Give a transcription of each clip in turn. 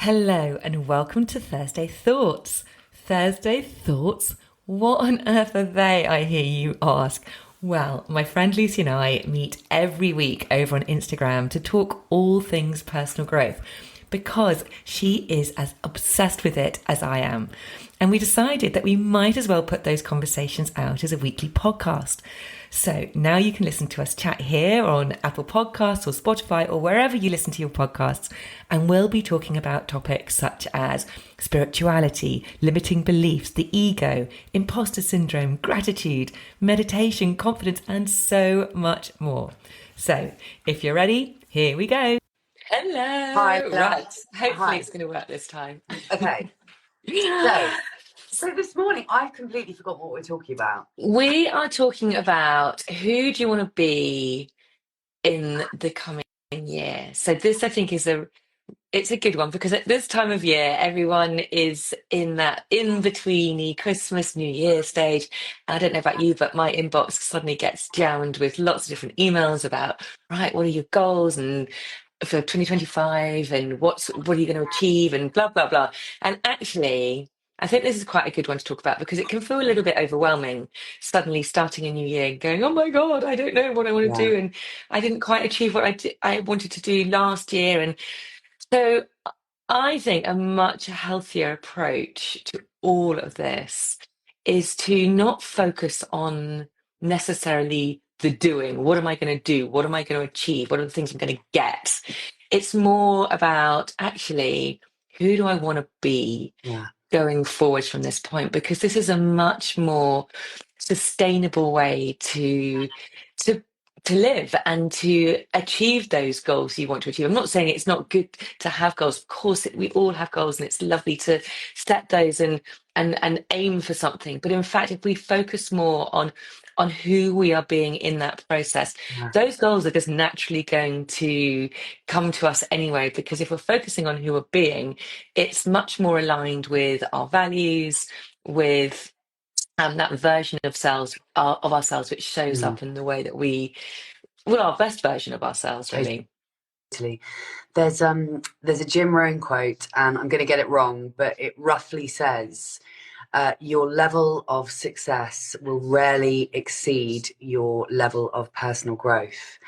Hello and welcome to Thursday Thoughts. Thursday Thoughts? What on earth are they, I hear you ask? Well, my friend Lucy and I meet every week over on Instagram to talk all things personal growth because she is as obsessed with it as I am. And we decided that we might as well put those conversations out as a weekly podcast. So now you can listen to us chat here on Apple Podcasts or Spotify or wherever you listen to your podcasts. And we'll be talking about topics such as spirituality, limiting beliefs, the ego, imposter syndrome, gratitude, meditation, confidence, and so much more. So if you're ready, here we go. Hi, Hello. Ella. Right. Hopefully Hi. it's going to work this time. Okay. So, so this morning I completely forgot what we're talking about. We are talking about who do you want to be in the coming year. So this, I think, it's a good one because at this time of year, everyone is in that in-betweeny Christmas, New Year stage. And I don't know about you, but my inbox suddenly gets jammed with lots of different emails about, right, what are your goals and for 2025 and what are you going to achieve and blah, blah, blah. And actually, I think this is quite a good one to talk about because it can feel a little bit overwhelming suddenly starting a new year going, oh my God, I don't know what I want to Yeah. do. And I didn't quite achieve what I wanted to do last year. And so I think a much healthier approach to all of this is to not focus on necessarily the doing. What am I going to do? What am I going to achieve? What are the things I'm going to get? It's more about actually who do I want to be Yeah. going forward from this point? Because this is a much more sustainable way to to live and to achieve those goals you want to achieve. I'm not saying it's not good to have goals. Of course, we all have goals, and it's lovely to set those and aim for something. But in fact, if we focus more on who we are being in that process, Yeah. those goals are just naturally going to come to us anyway. Because if we're focusing on who we're being, it's much more aligned with our values, with that version of ourselves which shows Mm, up in the way that our best version of ourselves, really. totally. There's a Jim Rohn quote, and I'm going to get it wrong, but it roughly says, "Your level of success will rarely exceed your level of personal growth."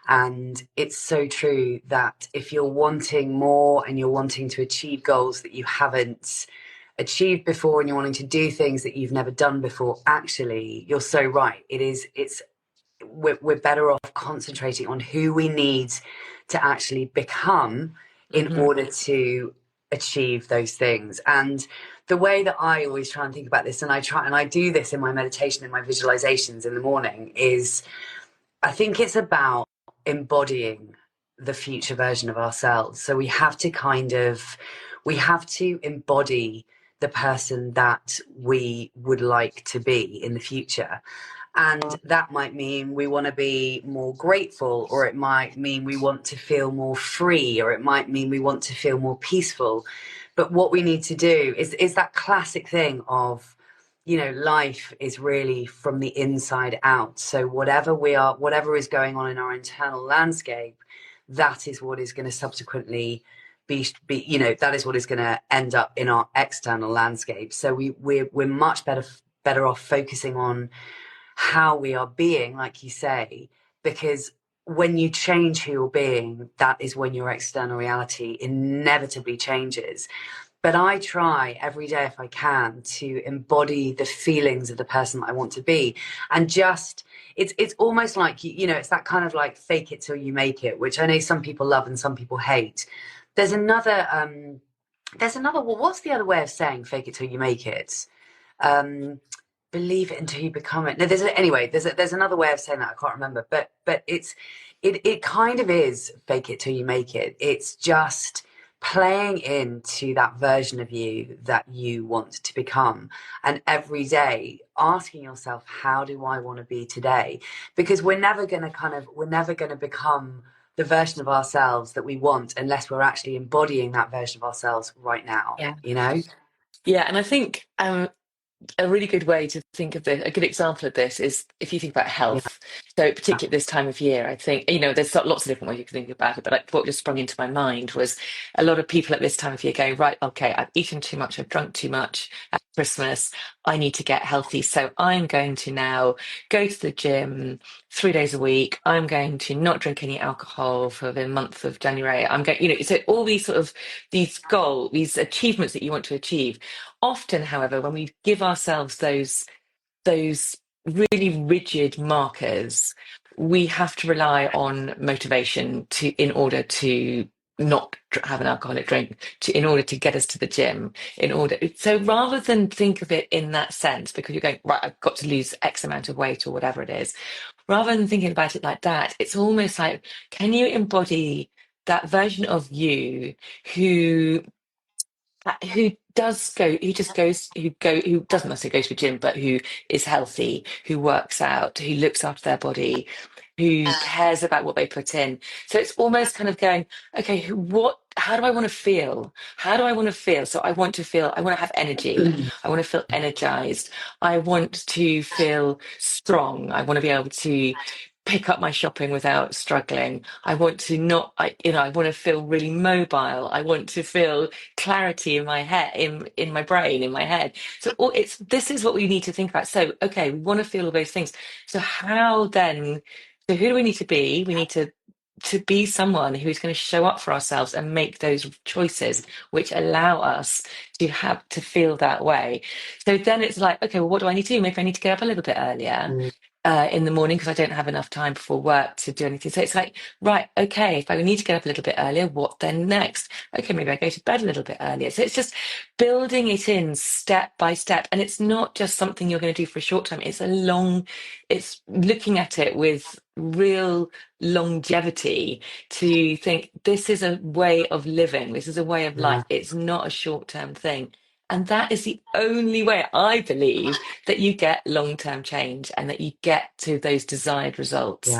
And it's so true that if you're wanting more and you're wanting to achieve goals that you haven't achieved before and you're wanting to do things that you've never done before, actually, you're so right. We're better off concentrating on who we need to actually become in Hmm. order to achieve those things. And the way that I always try and think about this, and I do this in my meditation, in my visualizations in the morning, is I think it's about embodying the future version of ourselves. So we have to embody the person that we would like to be in the future. And that might mean we want to be more grateful, or it might mean we want to feel more free, or it might mean we want to feel more peaceful. But what we need to do is that classic thing of, life is really from the inside out. So whatever is going on in our internal landscape, that is what is going to subsequently that is what is going to end up in our external landscape. So we're much better off focusing on how we are being, like you say, because when you change who you're being, that is when your external reality inevitably changes. But I try every day, if I can, to embody the feelings of the person that I want to be. And just, it's almost like, it's that kind of like fake it till you make it, which I know some people love and some people hate. There's another, well, what's the other way of saying fake it till you make it? Um, Believe it until you become it. No, there's another way of saying that. I can't remember, but it kind of is fake it till you make it. It's just playing into that version of you that you want to become, and every day asking yourself, how do I want to be today? Because we're never going to become the version of ourselves that we want unless we're actually embodying that version of ourselves right now, Yeah. you know? Yeah, and I think a really good way to think of this, a good example of this is if you think about Yeah. health. So, particularly at this time of year, I think, there's lots of different ways you can think about it, but like, what just sprung into my mind was a lot of people at this time of year going, right, okay, I've eaten too much, I've drunk too much at Christmas, I need to get healthy. So, I'm going to now go to the gym 3 days a week. I'm going to not drink any alcohol for the month of January. I'm going, so all these sort of these achievements that you want to achieve. Often, however, when we give ourselves those really rigid markers, we have to rely on motivation to in order to not have an alcoholic drink, in order to get us to the gym, in order. So rather than think of it in that sense, because you're going, right, I've got to lose X amount of weight or whatever it is, rather than thinking about it like that, it's almost like, can you embody that version of you who who doesn't necessarily go to a gym, but who is healthy, who works out, who looks after their body, who cares about what they put in. So it's almost kind of going, okay, how do I want to feel? How do I want to feel? So I want to have energy. I want to feel energized. I want to feel strong. I want to be able to pick up my shopping without struggling. I want to not, I want to feel really mobile. I want to feel clarity in my head, in my brain, in my head. So this is what we need to think about. So okay, we want to feel all those things. So how then? So who do we need to be? We need to be someone who's going to show up for ourselves and make those choices which allow us to feel that way. So then it's like, okay, well, what do I need to do? Maybe I need to get up a little bit earlier. Mm. In the morning because I don't have enough time before work to do anything. So it's like, right, okay, if I need to get up a little bit earlier, what then next? Okay, maybe I go to bed a little bit earlier. So it's just building it in step by step. And it's not just something you're going to do for a short time. It's looking at it with real longevity to think this is a way of living. This is a way of Yeah. life. It's not a short-term thing. And that is the only way I believe that you get long-term change and that you get to those desired results.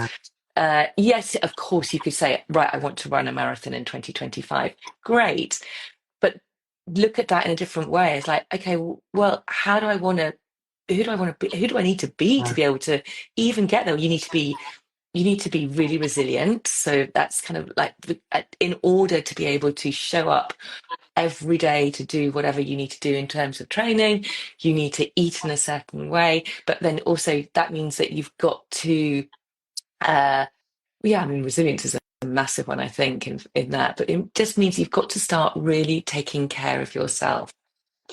Yeah. Yes, of course, you could say, right, I want to run a marathon in 2025. Great. But look at that in a different way. It's like, okay, well, who do I want to be? Who do I need to Yeah. be able to even get there? You need to be really resilient. So that's kind of like in order to be able to show up every day to do whatever you need to do in terms of training. You need to eat in a certain way, but then also that means that you've got to, uh, yeah, I mean, resilience is a massive one, I think, in that, but it just means you've got to start really taking care of yourself.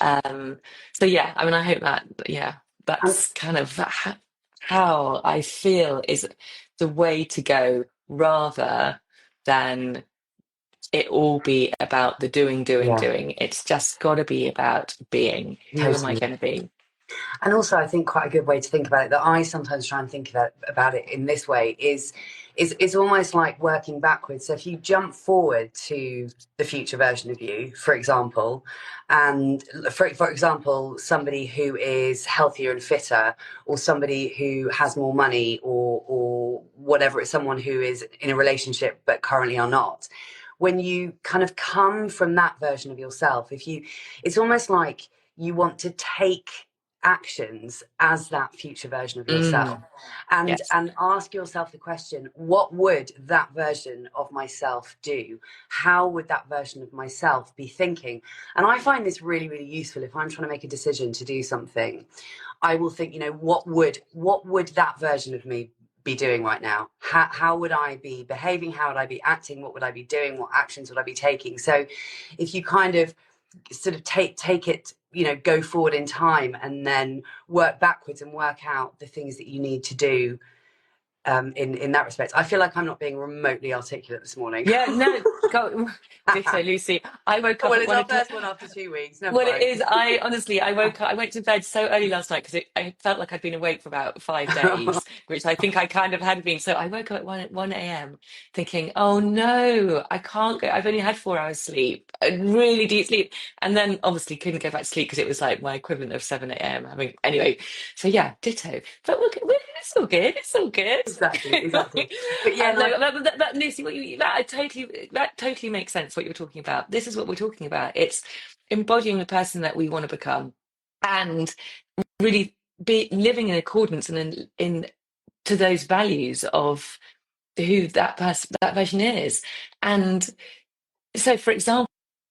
Um, so yeah, I mean, I hope that, yeah, And that's kind of how I feel is the way to go rather than it all be about the doing, doing, yeah, doing. It's just got to be about being. Who am I totally. going to be? And also, I think quite a good way to think about it that I sometimes try and think about it in this way is almost like working backwards. So if you jump forward to the future version of you, for example, and for example, somebody who is healthier and fitter, or somebody who has more money, or whatever, it's someone who is in a relationship but currently are not. When you kind of come from that version of yourself, it's almost like you want to take actions as that future version of yourself, Mm, and yes. ask yourself the question, what would that version of myself do? How would that version of myself be thinking? And I find this really, really useful. If I'm trying to make a decision to do something, I will think, what would that version of me be doing right now? How would I be behaving? How would I be acting? What would I be doing? What actions would I be taking? So if you kind of sort of take it, go forward in time and then work backwards and work out the things that you need to do, in that respect. I feel like I'm not being remotely articulate this morning. Yeah, no, go. Ditto, Lucy. I woke up Well, at it's one our o'clock. first one after 2 weeks. Never Well, it mind. is. I honestly, I woke up, I went to bed so early last night because I felt like I'd been awake for about 5 days, which I think I kind of had been. So I woke up at 1 a.m. thinking, oh no, I can't go. I've only had 4 hours sleep, a really deep sleep. And then obviously couldn't go back to sleep because it was like my equivalent of 7 a.m. having, anyway. So yeah, ditto. But it's all good. It's all good. Exactly. But yeah, no, No, Lucy, that totally makes sense what you're talking about. This is what we're talking about. It's embodying the person that we want to become. and really be living in accordance and in to those values of who that person, that version is. And so, for example,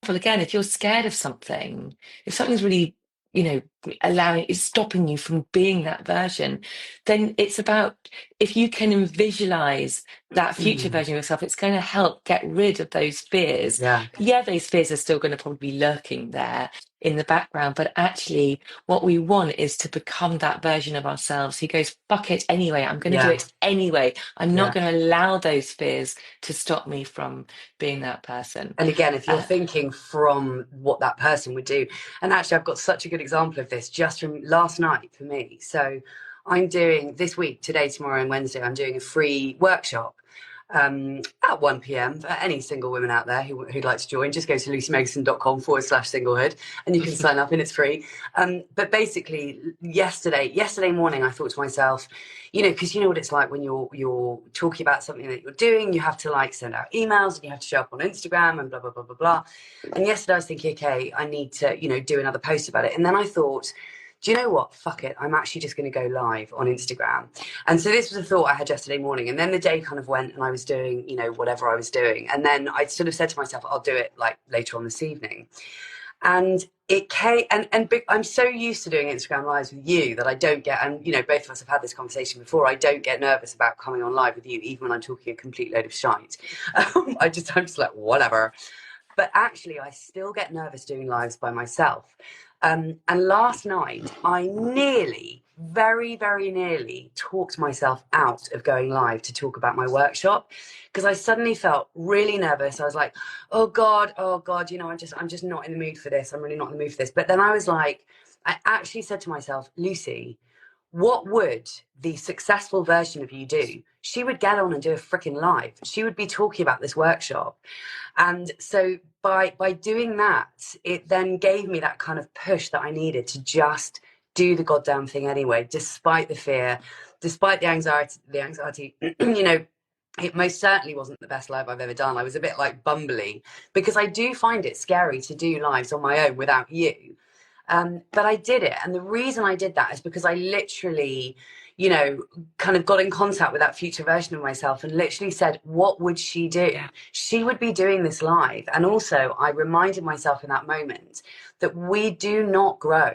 again, if you're scared of something, if something's really, you know, allowing, it's stopping you from being that version, then it's about, if you can visualize that future version of yourself, it's going to help get rid of those fears. Yeah, Yeah, those fears are still going to probably be lurking there in the background, but actually, what we want is to become that version of ourselves who goes, fuck it anyway, I'm going to do yeah, it anyway. I'm not yeah. going to allow those fears to stop me from being that person. And again, if you're Uh, thinking from what that person would do, and actually, I've got such a good example of this just from last night for me. So, I'm doing this week, today, tomorrow, and Wednesday, I'm doing a free workshop at 1 p.m. for any single women out there who'd like to join. Just go to lucymegson.com/singlehood and you can sign up and it's free. But basically, yesterday morning, I thought to myself, because you know what it's like when you're talking about something that you're doing, you have to like send out emails and you have to show up on Instagram and blah, blah, blah, blah, blah. And yesterday I was thinking, okay, I need to, do another post about it. And then I thought, do you know what? Fuck it. I'm actually just going to go live on Instagram. And so this was a thought I had yesterday morning. And then the day kind of went and I was doing, whatever I was doing. And then I sort of said to myself, I'll do it like later on this evening. And it came, and I'm so used to doing Instagram lives with you that I don't get, and both of us have had this conversation before, I don't get nervous about coming on live with you, even when I'm talking a complete load of shite. I'm just like, whatever. But actually, I still get nervous doing lives by myself. And last night, I nearly, very, very nearly talked myself out of going live to talk about my workshop because I suddenly felt really nervous. I was like, oh God, I'm just not in the mood for this. I'm really not in the mood for this. But then I was like, I actually said to myself, Lucy, what would the successful version of you do? She would get on and do a freaking live. She would be talking about this workshop. And so by doing that, it then gave me that kind of push that I needed to just do the goddamn thing anyway, despite the fear, despite the anxiety, it most certainly wasn't the best live I've ever done. I was a bit like bumbly because I do find it scary to do lives on my own without you. But I did it. And the reason I did that is because I literally, kind of got in contact with that future version of myself and literally said, what would she do? yeah. She would be doing this live. And also, I reminded myself in that moment that we do not grow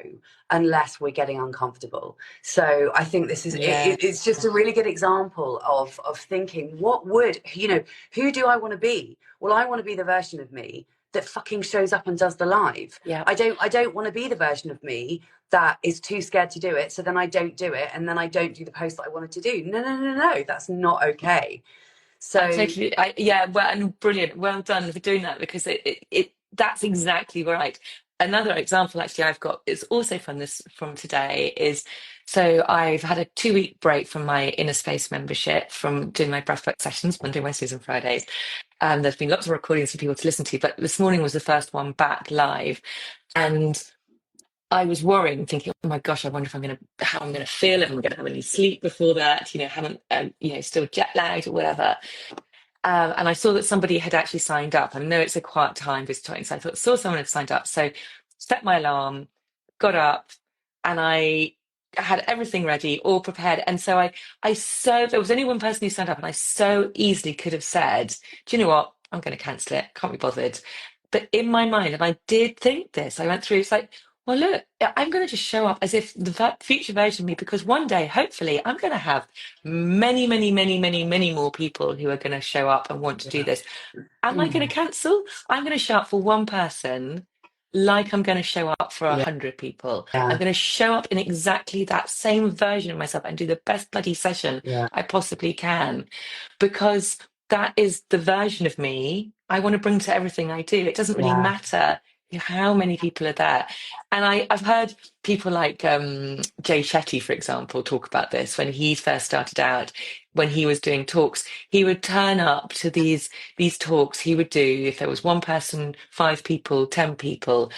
unless we're getting uncomfortable. So I think this is, Yeah. it's just a really good example of thinking, what would, who do I want to be? Well, I want to be the version of me that fucking shows up and does the live. Yeah. I don't want to be the version of me that is too scared to do it. So then I don't do it. And then I don't do the post that I wanted to do. No. That's not okay. I So totally, yeah, well, and brilliant. Well done for doing that because that's exactly right. Another example, actually, I've got is also from today is so I've had a 2 week break from my inner space membership from doing my breathwork sessions Monday, Wednesdays, and Fridays. There's been lots of recordings for people to listen to, but this morning was the first one back live, and I was worrying, thinking, "Oh my gosh, I wonder if how I'm going to feel, if I'm going to have any sleep before that, haven't, still jet lagged or whatever." And I saw that somebody had actually signed up. I know it's a quiet time this time, so I saw someone had signed up. So set my alarm, got up, and I had everything ready, all prepared. And so there was only one person who signed up, and I so easily could have said, "Do you know what? I'm going to cancel it. Can't be bothered." But in my mind, and I did think this, I went through. It's like, well, look, I'm going to just show up as if the future version of me, because one day, hopefully, I'm going to have many, many, many, many, many more people who are going to show up and want to do this. Am I going to cancel? I'm going to show up for one person like I'm going to show up for yeah, 100 people. I'm yeah, going to show up in exactly that same version of myself and do the best bloody session yeah, I possibly can, because that is the version of me I want to bring to everything I do. It doesn't really yeah, matter how many people are there. And I've heard people like Jay Shetty, for example, talk about this when he first started out, when he was doing talks. He would turn up to these talks he would do, if there was one person, 5 people, 10 people,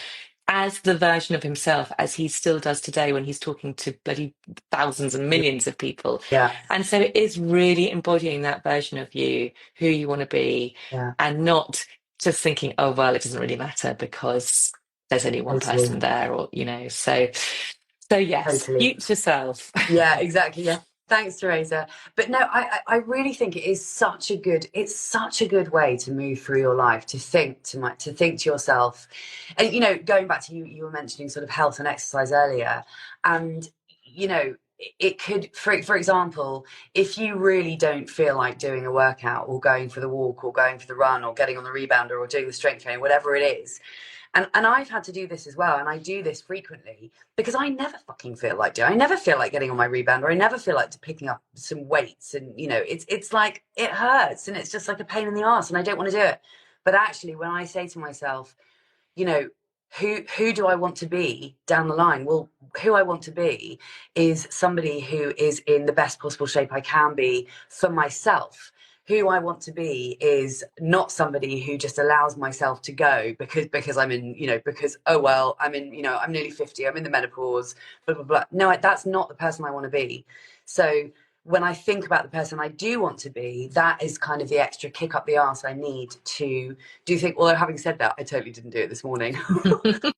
as the version of himself as he still does today when he's talking to bloody thousands and millions of people. yeah, And so it is really embodying that version of you, who you want to be, yeah. and not just thinking, oh, well, it doesn't really matter because there's only one person Totally. there, or so yes, Totally. future self. Yeah, exactly. Yeah. Thanks, Teresa. But no, I really think it is it's such a good way to move through your life, to think to yourself. And going back to you were mentioning sort of health and exercise earlier. And it could, for example, if you really don't feel like doing a workout or going for the walk or going for the run or getting on the rebounder or doing the strength training, whatever it is, and I've had to do this as well, and I do this frequently because I never fucking feel like doing. I never feel like getting on my rebound, or I never feel like picking up some weights, and it's like it hurts, and it's just like a pain in the ass, and I don't want to do it. But actually, when I say to myself, you know, who do I want to be down the line? Well, who I want to be is somebody who is in the best possible shape I can be for myself. Who I want to be is not somebody who just allows myself to go because I'm in, because, oh well, I'm in, I'm nearly 50, I'm in the menopause, blah blah blah. No, that's not the person I want to be. So when I think about the person I do want to be, that is kind of the extra kick up the arse I need to do think. Although having said that, I totally didn't do it this morning.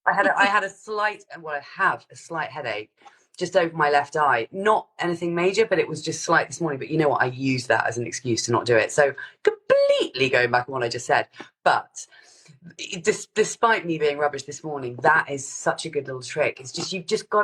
I had a slight, well, I have a slight headache just over my left eye. Not anything major, but it was just slight this morning. But you know what? I used that as an excuse to not do it. So completely going back on what I just said. But despite me being rubbish this morning, that is such a good little trick. It's just you've just got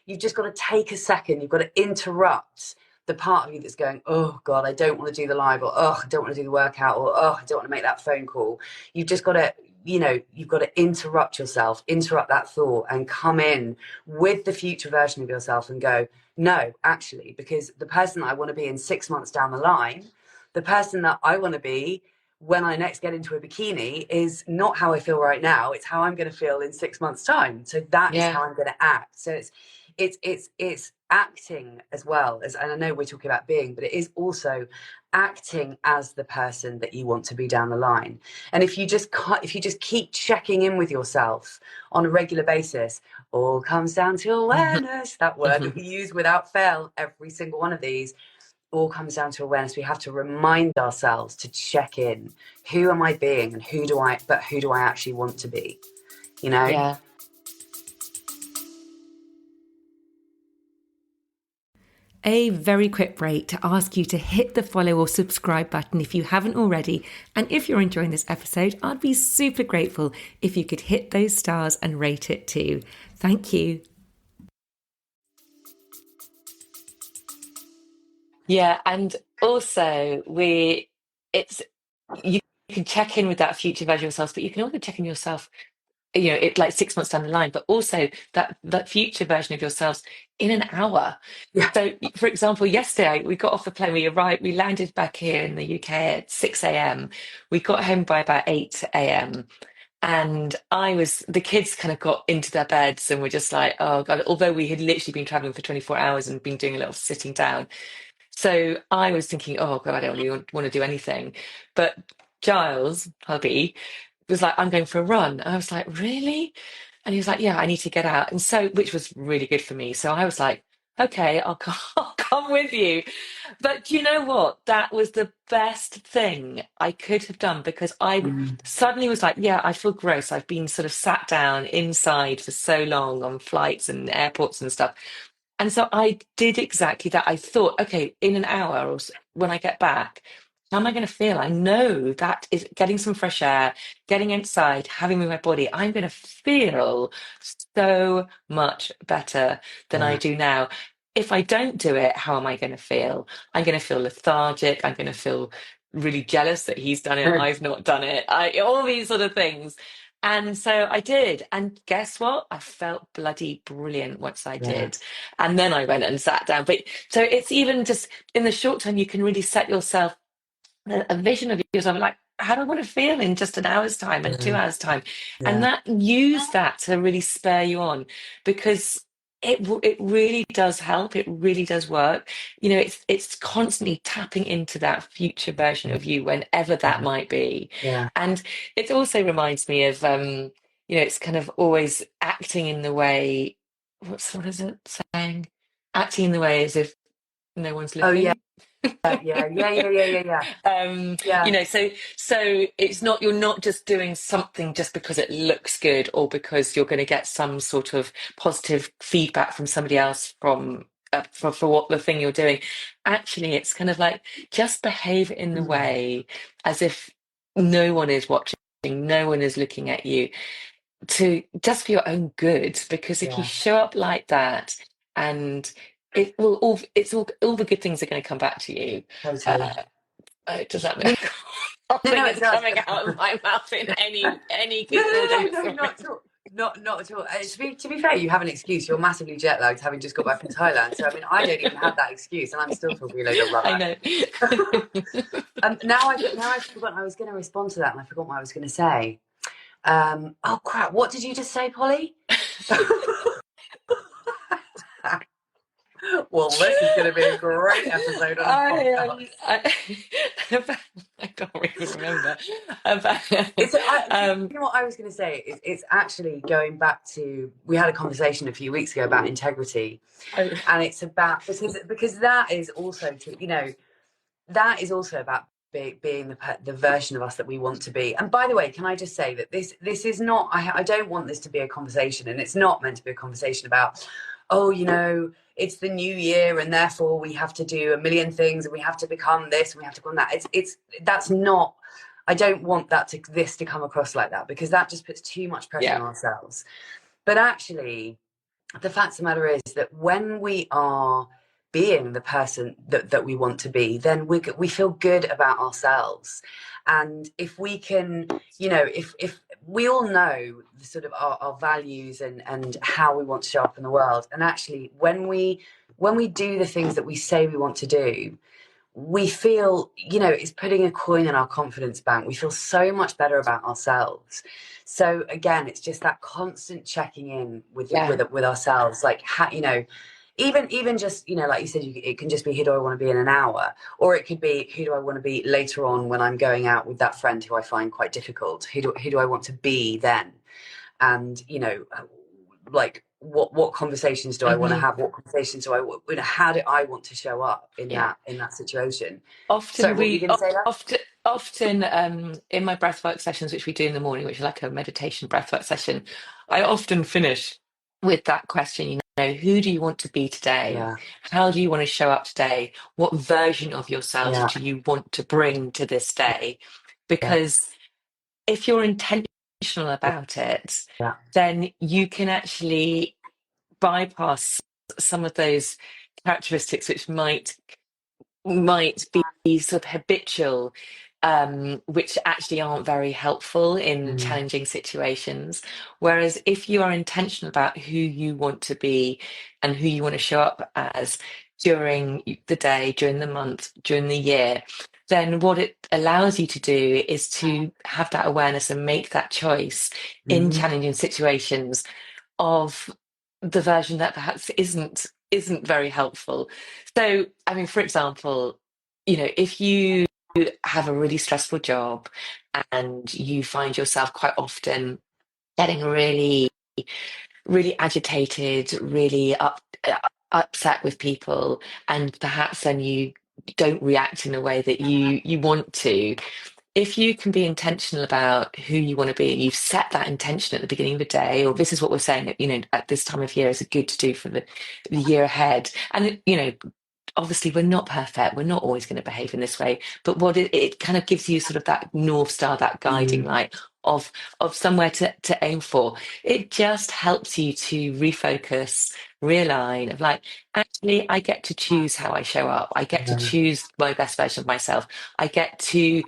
to take a second. You've got to interrupt the part of you that's going, oh God, I don't want to do the live, or oh, I don't want to do the workout, or oh, I don't want to make that phone call. You've just got to, you've got to interrupt yourself, interrupt that thought, and come in with the future version of yourself and go, no, actually, because the person that I want to be in 6 months down the line, the person that I want to be when I next get into a bikini is not how I feel right now. It's how I'm going to feel in 6 months' time. So that is Yeah. how I'm going to act. So it's acting as well as, and I know we're talking about being, but it is also acting as the person that you want to be down the line. And if you just keep checking in with yourself on a regular basis, all comes down to awareness, that word that we use without fail, every single one of these, all comes down to awareness. We have to remind ourselves to check in. Who am I being, and who do I actually want to be? Yeah. A very quick break to ask you to hit the follow or subscribe button if you haven't already. And if you're enjoying this episode, I'd be super grateful if you could hit those stars and rate it too. Thank you. Yeah, and also it's you can check in with that future version of yourself, but you can also check in yourself, it like 6 months down the line, but also that future version of yourselves in an hour. Yeah. So, for example, yesterday we got off the plane, we landed back here in the UK at 6 a.m. We got home by about 8 a.m. And the kids kind of got into their beds and were just like, oh God, although we had literally been traveling for 24 hours and been doing a little sitting down. So I was thinking, oh God, I don't really want to do anything. But Giles, hubby, was like, I'm going for a run. I was like, really? And he was like, yeah, I need to get out. And so, which was really good for me. So I was like, okay, I'll come with you. But do you know what? That was the best thing I could have done, because I suddenly was like, yeah, I feel gross. I've been sort of sat down inside for so long on flights and airports and stuff. And so I did exactly that. I thought, okay, in an hour or so, when I get back, how am I going to feel? I know that is getting some fresh air, getting outside, having moved my body. I'm going to feel so much better than I Yeah. do now. If I don't do it, how am I going to feel? I'm going to feel lethargic. I'm going to feel really jealous that he's done it. I've not done it. All these sort of things. And so I did. And guess what? I felt bloody brilliant once I Yeah. did. And then I went and sat down. But so it's even just in the short term, you can really set yourself a vision of yourself, like, how do I want to feel in just an hour's time and 2 hours time? And Yeah. that use that to really spur you on, because it really does help. It really does work. It's constantly tapping into that future version of you, whenever that might be. Yeah. And it also reminds me of it's kind of always acting in the way, what is it saying? Acting in the way as if no one's Oh yeah, looking. yeah. Yeah. So it's not, you're not just doing something just because it looks good or because you're going to get some sort of positive feedback from somebody else for what the thing you're doing. Actually, it's kind of like just behave in the Mm, way as if no one is watching, no one is looking at you, to just for your own good. Because if you yeah, show up like that, and all the good things are going to come back to you. totally. Uh, does that No, make no, nothing it is does. coming out of my mouth in any No, good order no, from not at all. Not at all. To be fair, you have an excuse. You're massively jet lagged, having just got back from Thailand. So I mean, I don't even have that excuse, and I'm still talking a load of I rubbish. know. Now I've forgotten. I was going to respond to that, and I forgot what I was going to say. Oh crap! What did you just say, Polly? Well, this is going to be a great episode on a podcast. I can't even remember. About, You know what I was going to say? It's actually going back to, we had a conversation a few weeks ago about integrity, I- and it's about, because that is also that is also about being the version of us that we want to be. And by the way, can I just say that this is not, I don't want this to be a conversation, and it's not meant to be a conversation about, oh, it's the new year and therefore we have to do a million things and we have to become this and we have to become that. It's that's not, I don't want this to come across like that, because that just puts too much pressure yeah, on ourselves. But actually, the fact of the matter is that when we are being the person that we want to be, then we feel good about ourselves. And if we can, if we all know the sort of our values and how we want to show up in the world, and actually when we do the things that we say we want to do, we feel, it's putting a coin in our confidence bank. We feel so much better about ourselves. So again, it's just that constant checking in with yeah, with ourselves, like even just, like you said, it can just be, who do I want to be in an hour, or it could be, who do I want to be later on when I'm going out with that friend who I find quite difficult. Who do I want to be then? And like what conversations do I want to hmm have? What conversations how do I want to show up in yeah. that situation? Often So what were you going to say there? often in my breathwork sessions, which we do in the morning, which is like a meditation breathwork session, I often finish with that question, who do you want to be today? Yeah, How do you want to show up today? What version of yourself yeah, do you want to bring to this day? yeah, Because if you're intentional about it, yeah. then you can actually bypass some of those characteristics which might be sort of habitual, which actually aren't very helpful in Mm, challenging situations. Whereas if you are intentional about who you want to be and who you want to show up as during the day, during the month, during the year, then what it allows you to do is to have that awareness and make that choice in mm, challenging situations of the version that perhaps isn't very helpful. So, I mean, for example, if you have a really stressful job and you find yourself quite often getting really, really agitated, really upset with people, and perhaps then you don't react in a way that you want to. If you can be intentional about who you want to be, and you've set that intention at the beginning of the day, or this is what we're saying, at this time of year is good to do for the year ahead. And, obviously we're not perfect. We're not always going to behave in this way, but what it kind of gives you sort of that North Star, that guiding mm, light of somewhere to aim for. It just helps you to refocus, realign of like, actually, I get to choose how I show up. I get to yeah, choose my best version of myself. I get to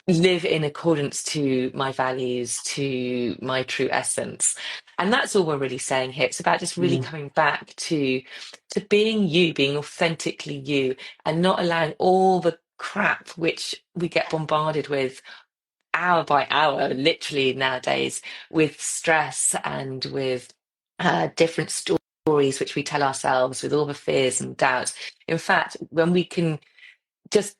live in accordance to my values, to my true essence. And that's all we're really saying here. It's about just really mm, coming back to being you, being authentically you, and not allowing all the crap which we get bombarded with hour by hour, literally nowadays, with stress and with different stories which we tell ourselves, with all the fears and doubts. In fact, when we can just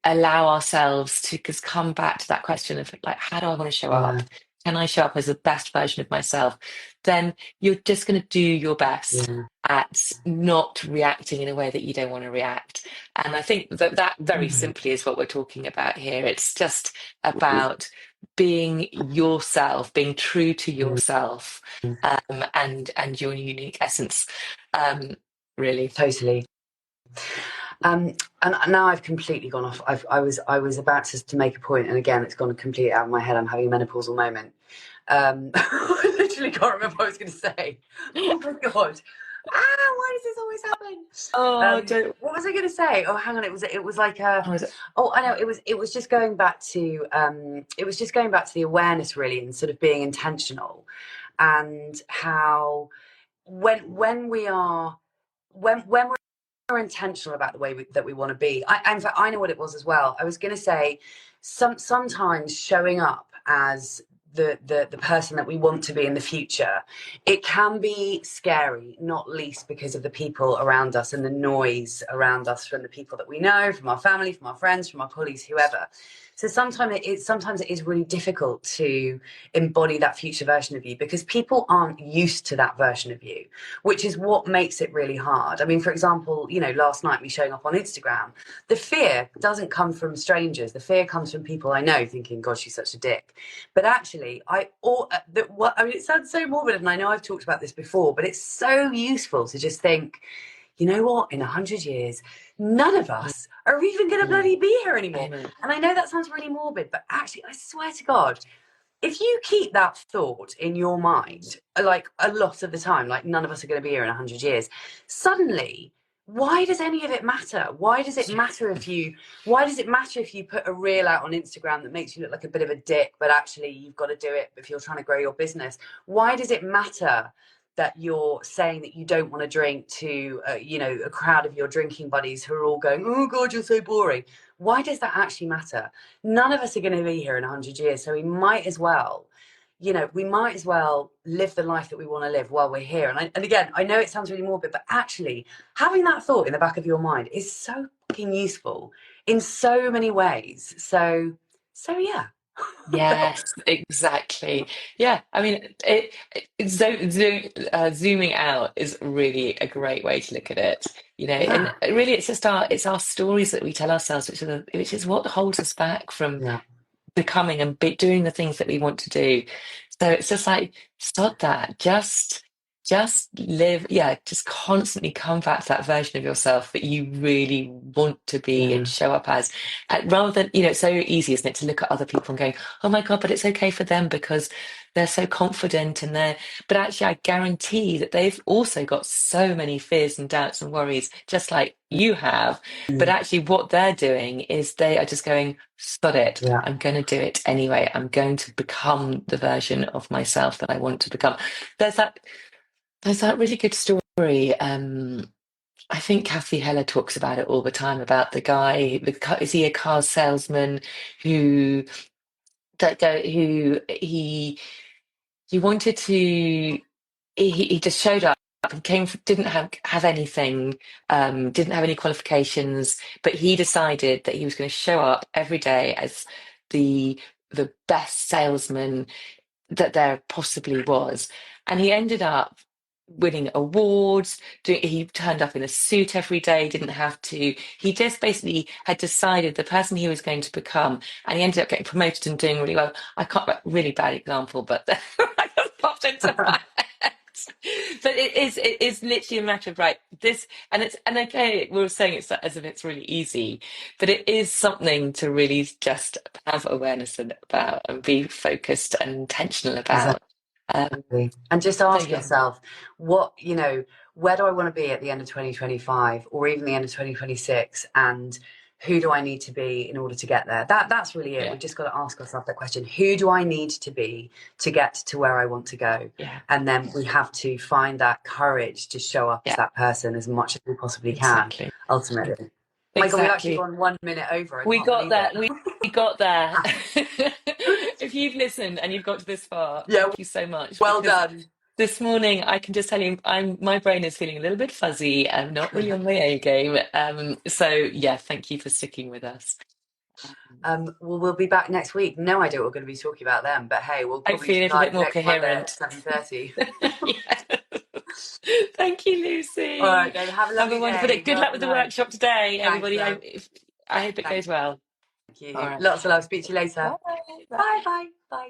allow ourselves to just come back to that question of like, how do I want to show up? yeah, can I show up as the best version of myself, then you're just going to do your best Yeah. at not reacting in a way that you don't want to react. And I think that that very Mhm. simply is what we're talking about here. It's just about being yourself, being true to yourself, and your unique essence. Um, really. Totally. And now I've completely gone off. I was about to make a point, and again, it's gone completely out of my head. I'm having a menopausal moment. I literally can't remember what I was going to say. Oh my god! Why does this always happen? Oh, don't. What was I going to say? Oh, hang on. It was like a. How was it? Oh, I know. It was just going back to. It was just going back to the awareness, really, and sort of being intentional, and how when we are when we're intentional about the way that we want to be. In fact, I know what it was as well. I was going to say, sometimes showing up as the person that we want to be in the future, it can be scary, not least because of the people around us and the noise around us from the people that we know, from our family, from our friends, from our colleagues, whoever. So sometimes it is really difficult to embody that future version of you because people aren't used to that version of you, which is what makes it really hard. I mean, for example, last night me showing up on Instagram, the fear doesn't come from strangers. The fear comes from people I know thinking, God, she's such a dick. But actually, it sounds so morbid, and I know I've talked about this before, but it's so useful to just think, you know what, in 100 years, none of us are even going to Mm, bloody be here anymore. amen. And I know that sounds really morbid, but actually, I swear to God, if you keep that thought in your mind, like a lot of the time, like none of us are going to be here in 100 years, suddenly, why does any of it matter? Why does it matter if you put a reel out on Instagram that makes you look like a bit of a dick, but actually you've got to do it if you're trying to grow your business? Why does it matter that you're saying that you don't want to drink to, a crowd of your drinking buddies who are all going, oh God, you're so boring? Why does that actually matter? None of us are going to be here in 100 years, so we might as well live the life that we want to live while we're here. And again, I know it sounds really morbid, but actually having that thought in the back of your mind is so fucking useful in so many ways. So yeah. Yes, exactly. Yeah, I mean, zooming out is really a great way to look at it. And Yeah. really, it's our stories that we tell ourselves, which is what holds us back from Yeah. becoming and doing the things that we want to do. So it's just like, stop that. Just live, yeah, just constantly come back to that version of yourself that you really want to be Yeah. and show up as. Rather than, it's so easy, isn't it, to look at other people and going, oh my God, but it's okay for them because they're so confident but actually I guarantee that they've also got so many fears and doubts and worries, just like you have. But actually what they're doing is they are just going, sod it. Yeah. I'm going to do it anyway. I'm going to become the version of myself that I want to become. There's that there's that really good story. I think Kathy Heller talks about it all the time about the guy. Is he a car salesman who who he wanted to? He just showed up. He didn't have anything, didn't have any qualifications, but he decided that he was going to show up every day as the the best salesman that there possibly was. And he ended up winning awards. He turned up in a suit every day, didn't have to. He just basically had decided the person he was going to become, and he ended up getting promoted and doing really well. I can't, really bad example, but I just popped into my head. But it is literally a matter of right this and okay we were saying it's as if it's really easy, but it is something to really just have awareness about and be focused and intentional about. Um, And just so ask yeah, yourself, where do I want to be at the end of 2025 or even the end of 2026? And who do I need to be in order to get there? That's really it. yeah, We've just got to ask ourselves that question. Who do I need to be to get to where I want to go? yeah, And then we have to find that courage to show up as yeah, that person as much as we possibly can, exactly, ultimately. Oh my God, we've actually exactly. gone 1 minute over. I We can't got believe there. it. We got there. If you've listened and you've got to this far, Yeah, thank you so much well because done. this morning I can just tell you my brain is feeling a little bit fuzzy. I'm not really on my A game. So yeah, thank you for sticking with us. Well, we'll be back next week. No idea what we're going to be talking about then, but hey, we'll probably Hopefully a little bit decide more next Monday at coherent. 7:30. Yeah. Thank you, All right, Lucy. then. Have a Have a lovely wonderful day. day. Good luck with Welcome the home. workshop today, Thanks, everybody. love. I hope it Thank goes well. All you. right. Lots of love. Speak to you later. Bye. Bye, Bye. bye, bye.